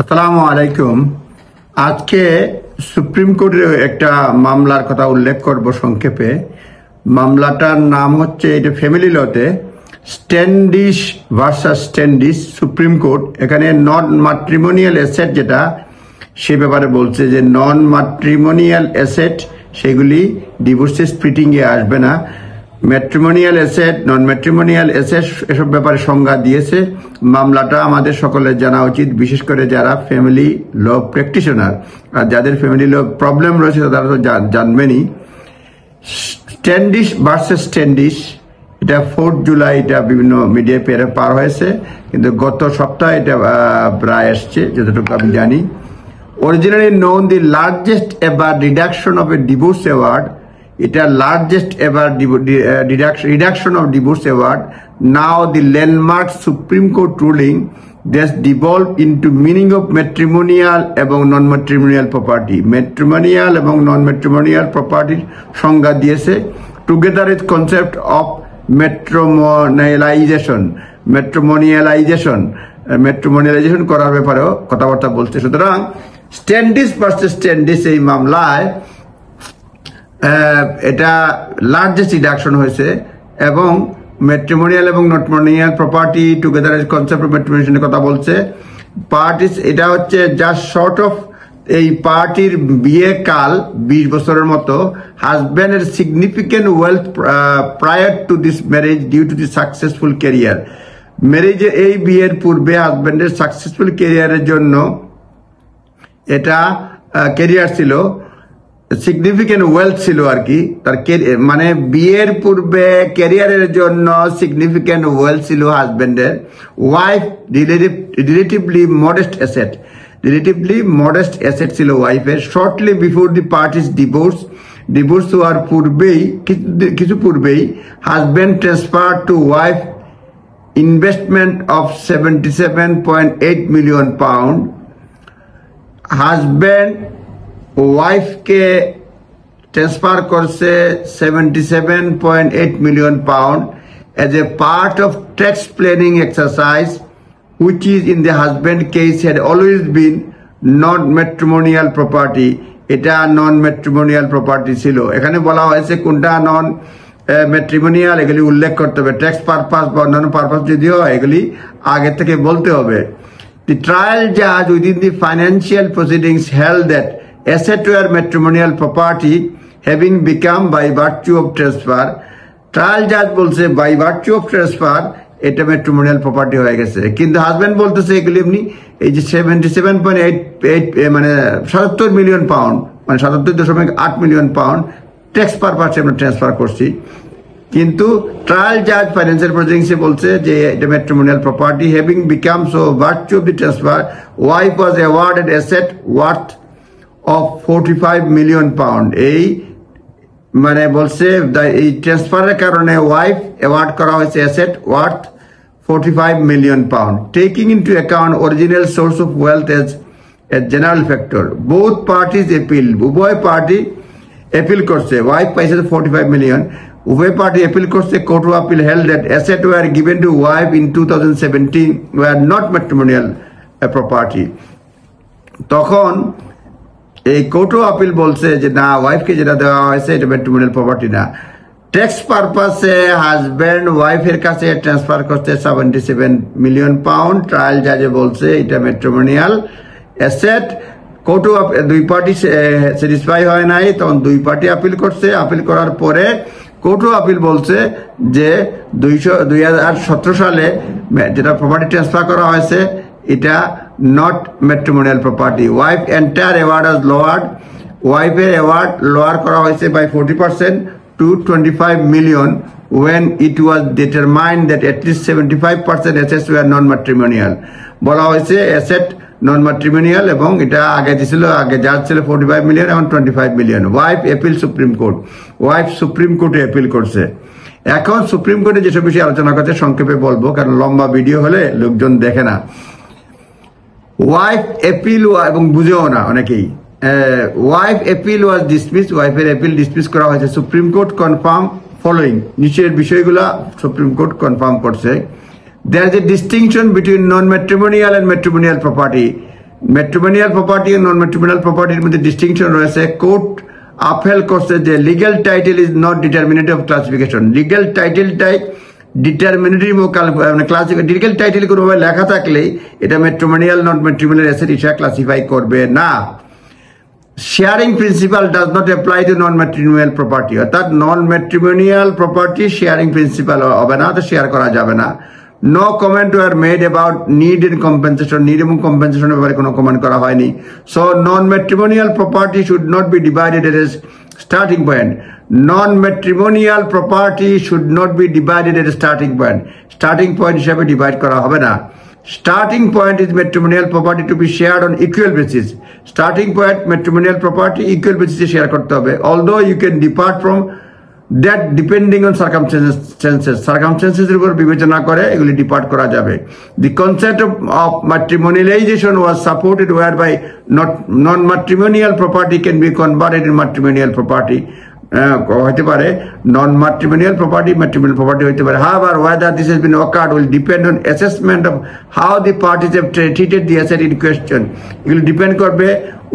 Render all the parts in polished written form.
আসসালামু আলাইকুম। আজকে সুপ্রিম কোর্টের একটা মামলার কথা উল্লেখ করব সংক্ষেপে। মামলাটার নাম হচ্ছে এটা family লতে Standish versus Standish supreme court. এখানে নন ম্যাট্রিমোনিয়াল অ্যাসেট যেটা সে ব্যাপারে বলছে যে নন ম্যাট্রিমোনিয়াল অ্যাসেট সেগুলি ডিভোর্সে স্প্লিটিংয়ে আসবে না। ম্যাট্রিমোনিয়াল অ্যাসেট নন ম্যাট্রিমোনিয়াল অ্যাসেট এসব ব্যাপারে সংজ্ঞা দিয়েছে। মামলাটা আমাদের সকলের জানা উচিত, বিশেষ করে যারা ফ্যামিলি ল প্র্যাকটিশনার আর যাদের ফ্যামিলি ল প্রবলেম রয়েছে তারা তো জানবেনই। স্ট্যান্ডিশ ভার্সেস স্ট্যান্ডিশ এটা 4 জুলাই এটা বিভিন্ন মিডিয়ায় পার হয়েছে, কিন্তু গত সপ্তাহে এটা প্রায় আসছে যতটুকু আমি জানি। Originally known the largest ever reduction of a divorce award, এটা largest ever reduction of divorce award. Now the landmark Supreme Court ruling that's devolved into meaning of matrimonial এবং non-matrimonial property. Matrimonial এবং non-matrimonial property সংজ্ঞা দিয়েছে together with concept of matrimonialization করার ব্যাপারেও কথাবার্তা বলছে। সুতরাং স্ট্যান্ডিশ ভার্সেস স্ট্যান্ডিশ এই মামলায় এটা লার্জেস্ট রিডাকশন হয়েছে এবং ম্যাট্রিমোনিয়াল এবং নটমোনিয়াল property together concept of matrimonial কথা বলছে। পার্টিস এটা হচ্ছে জাস্ট শর্ট অফ এই পার্টির বিয়ে কাল 20 বছরের মতো। হাজব্যান্ডের significant wealth prior to this marriage due to the successful career. ম্যারেজে এই বিয়ের পূর্বে হাজব্যান্ডের সাকসেসফুল ক্যারিয়ারের জন্য এটা ক্যারিয়ার ছিল, সিগনিফিকেন্ট ওয়েলথ ছিল আর কি। তার মানে বিয়ের পূর্বে ক্যারিয়ারের জন্য সিগনিফিকেন্ট ওয়েলথ ছিল হাজব্যান্ডের। ওয়াইফ রিলেটিভলি মডেস্ট অ্যাসেট ছিল ওয়াইফের। Shortly before the parties divorce হওয়ার পূর্বেই কিছু পূর্বেই husband transfer to wife investment of 77.8 million pound. Husband ওয়াইফকে ট্রান্সফার করছে 77.8 million pound as a part of tax planning exercise which is in the husband case had always been non-matrimonial property. এটা নন matrimonial property ছিল। এখানে বলা হয়েছে কোনটা নন matrimonial এগুলি উল্লেখ করতে হবে। ট্যাক্স পারপাস বা অন্যান্য পারপাস যদি হয় এগুলি আগে থেকে বলতে হবে। The trial judge within the financial proceedings held that assets were matrimonial property having become by virtue of transfer. Trial judge বলছে by virtue of transfer এটা ম্যাট্রিমোনিয়াল প্রপার্টি হয়ে গেছে, কিন্তু হাজব্যান্ড বলতেছে এগুলি এমনি এই যে 77.8 মানে 77 মিলিয়ন পাউন্ড মানে 77.8 মিলিয়ন পাউন্ড ট্যাক্স পারপাসে আমরা ট্রান্সফার করছি। কিন্তু ট্রায়াল জাজ ফাইন্যান্সিয়াল প্রসিডিংসে বলছে যে এটা matrimonial property having become so virtue of the transfer wife was awarded asset worth of 45 million pound. এই মানে বলছে এই ট্রান্সফারের কারণে ওয়াইফ অ্যাওয়ার্ড করা হয়েছে asset worth 45 million pound. Taking into account original source of wealth as a general factor both parties appeal. উভয় party appeal করছে। ওয়াইফ পাইছে 45 মিলিয়ন, উভয় পার্টি অ্যাপিল করছে। Court of appeal held that asset were given to wife in 2017 were not matrimonial property. তখন এই court of appeal বলছে যে না, ওয়াইফকে যেটা দেওয়া হয়েছে এটা ম্যাট্রিমোনিয়াল প্রপার্টি না। ট্যাক্স পারপাসে হাজব্যান্ড ওয়াইফের কাছে ট্রান্সফার করছে 77 মিলিয়ন পাউন্ড। ট্রায়াল জাজে বলছে এটা ম্যাট্রিমোনিয়াল অ্যাসেট। কোর্ট অফ দুই পার্টি স্যাটিসফাই হয় নাই, তখন দুই পার্টি আপিল করছে। আপিল করার পরে কোর্ট অফ আপিল বলছে যে 2017 সালে যেটা প্রপার্টি ট্রান্সফার করা হয়েছে এটা not matrimonial property. Wife entire award was lowered. ওয়াইফের অ্যাওয়ার্ড লোয়ার করা হয়েছে by 40% to 25 million when it was determined that at least 75% assets were non-matrimonial. বলা হয়েছে অ্যাসেট নন ম্যাট্রিমোনিয়াল এবং এটা আগে দিছিল, আগে জাজ ছিল 45 মিলিয়ন এখন 25 million. Wife appeal supreme court. Wife supreme কোর্টে অ্যাপিল করছে। এখন সুপ্রিম কোর্টে যেসব বিষয়ে আলোচনা করছে সংক্ষেপে বলবো, কারণ লম্বা ভিডিও হলে লোকজন দেখে না। ওয়াইফ অ্যাপিল এবং বুঝেও না অনেকেই। ওয়াইফ অ্যাপিল ওয়াজ ডিসমিস। ওয়াইফের অ্যাপিল ডিসমিস করা হয়েছে। সুপ্রিম কোর্ট কনফার্ম ফলোইং, নিচের বিষয়গুলা সুপ্রিম কোর্ট কনফার্ম করছে। There is a distinction between non-matrimonial and matrimonial property. Matrimonial property ও নন ম্যাট্রিমোনিয়াল প্রপার্টির মধ্যে ডিস্টিংশন রয়েছে। কোর্ট আপহেল করছে যে legal title is not determinative of classification. Legal টাইটেলটাই ডিটারমিনেটিভ লিগ্যাল টাইটেল কোনোভাবে লেখা থাকলেই এটা ম্যাট্রিমোনিয়াল নন ম্যাট্রিমোনিয়াল অ্যাসেট হিসেবে ক্লাসিফাই করবে না। Sharing principle does not apply to non matrimonial property, অর্থাৎ non matrimonial property sharing principle হবে না, তো শেয়ার করা যাবে না। No comment were made about need and compensation, need এবং কম্পেনসেশনের ব্যাপারে কোনো কমেন্ট করা হয়নি। So non matrimonial property should not be divided as starting point. Non matrimonial property should not be divided as starting point, starting point হিসাবে divide করা হবে না। Starting point is matrimonial property to be shared on equal basis. Starting point matrimonial property equal basis share করতে হবে। Although you can depart from that depending on circumstances এর উপর বিবেচনা করে এগুলি ডিপার্ট করা যাবে। The concept of matrimonialization was supported whereby non-matrimonial property can be converted in matrimonial property. হতে পারে নন ম্যাট্রিমোনিয়াল প্রপার্টি ম্যাট্রিমোনিয়াল প্রপার্টি হতে পারে। However, whether this has been occurred will depend on assessment of how the parties have treated the asset in question. এগুলো depend করবে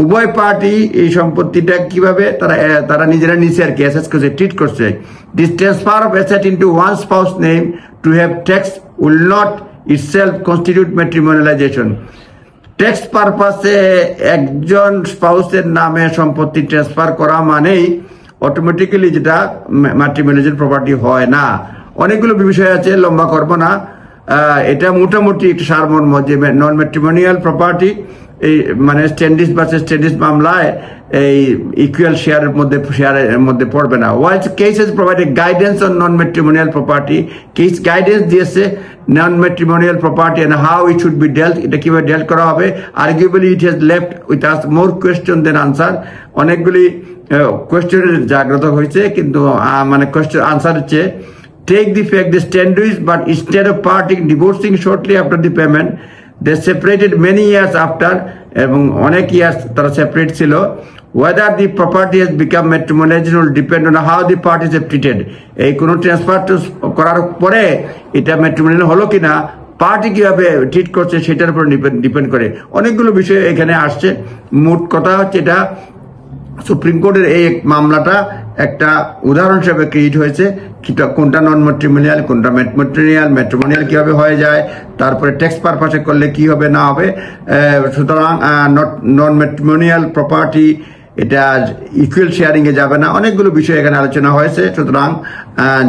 উভয় party এই সম্পত্তিটা কিভাবে তারা নিজেরা নিচে আর কি অ্যাসেস করছে, ট্রিট করছে। This transfer of asset into one spouse name to have tax will not itself constitute matrimonialization. Tax পারপাসে একজন স্পাউসের নামে সম্পত্তি ট্রান্সফার করা মানেই অটোমেটিক্যালি যেটা ম্যাট্রিমোনিয়াল প্রপার্টি হয় না। অনেকগুলো বিষয় আছে, লম্বা করব না। এটা মোটামুটি একটা সারমর্ম যে নন ম্যাট্রিমোনিয়াল প্রপার্টি এই মানে স্ট্যান্ডিস ভার্সেস স্ট্যান্ডিস মামলায় এই ইকুয়াল শেয়ারের মধ্যে পড়বে না। Whilst cases provided guidance on non matrimonial property, case guidance দিয়েছে non matrimonial property and how it should be dealt, এটা কিভাবে ডেল্ট করা হবে। Arguably it has left with us more question than answer. অনেকগুলি কোয়েশ্চনের জাগ্রত হয়েছে, কিন্তু মানে কোয়েশ্চন আনসার হচ্ছে take the fact they stand but instead of parting divorcing shortly after the payment they separated many years after এবং অনেক years তারা সেপারেট ছিল। whether the property has become matrimonial will depend on how the parties have treated, এই কোনো transfer করার পরে এটা matrimonial হলো কিনা, পার্টি কিভাবে ট্রিট করছে সেটার উপর ডিপেন্ড করে। অনেকগুলো বিষয় এখানে আসছে। মোট কথা হচ্ছে এটা সুপ্রিম কোর্টের এই মামলাটা একটা উদাহরণ হিসেবে ক্রিয়েট হয়েছে, কোনটা নন ম্যাট্রিমোনিয়াল কোনটা ম্যাট্রিমোনিয়াল কিভাবে হয়ে যায়, তারপরে ট্যাক্স পারপাসে করলে কি হবে না হবে। সুতরাং নন ম্যাট্রিমোনিয়াল প্রপার্টি এটা ইকুয়াল শেয়ারিং এ যাবে না। অনেকগুলো বিষয় এখানে আলোচনা হয়েছে, সুতরাং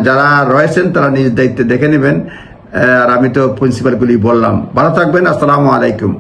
যারা রয়েছেন তারা নিজ দায়িত্বে দেখে নেবেন। আর আমি তো প্রিন্সিপালগুলি বললাম। ভালো থাকবেন, আসসালামু আলাইকুম।